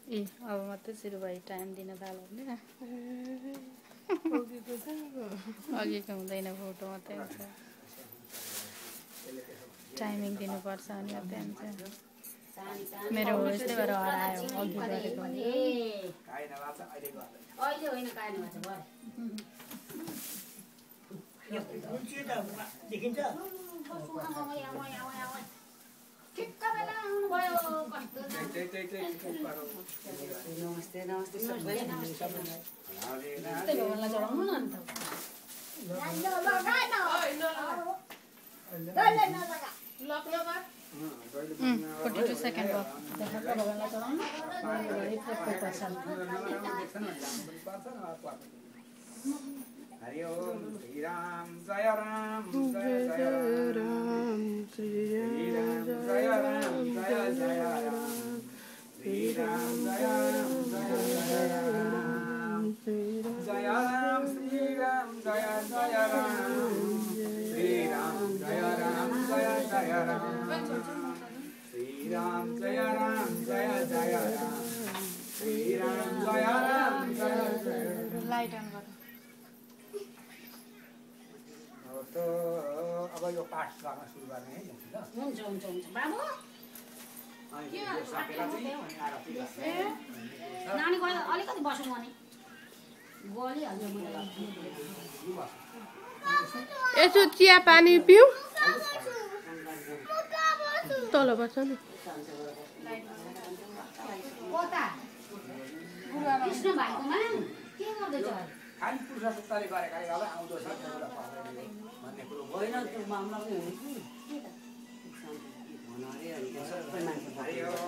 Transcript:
ए अब मात्रै सुरु भयो टाइम दिन थाल्यो भने अघिको हुँदैन फोटो मात्रै हुन्छ टाइमिङ दिनुपर्छ अनि मात्रै हुन्छ मेरो हो यस्तै भएर हरायो अघि गरेको नमस्ते नमस्ते सबैलाई भगवानलाई चढाउनु न अन्त 42 सेकेन्ड भयो देखाएको भगवानलाई चढाउनु हरि ओम श्री राम जय राम जय जय राम श्री राम जय राम जय जय राम श्री राम जय राम जय जय राम जय राम श्री राम जय जय राम श्री राम जय राम जय जय राम श्री राम जय राम जय जय राम श्री राम जय राम जय जय लाइट अन गर्नु तो अब यो पाठ गर्न सुरु गर्ने है हुन्छ हुन्छ हुन्छ बाबु नानी गयो अलिकति बसौँ अनि गलिहाल्छ मलाई यसो चिया पानी पिऊ तल बस्छ नि कता कृष्ण भाइकोमा के गर्दैछ खाली पुरुष सुत्ताले गरेका अब आउँदो छ भन्ने कुरो होइन त्यो मामला पनि हो कि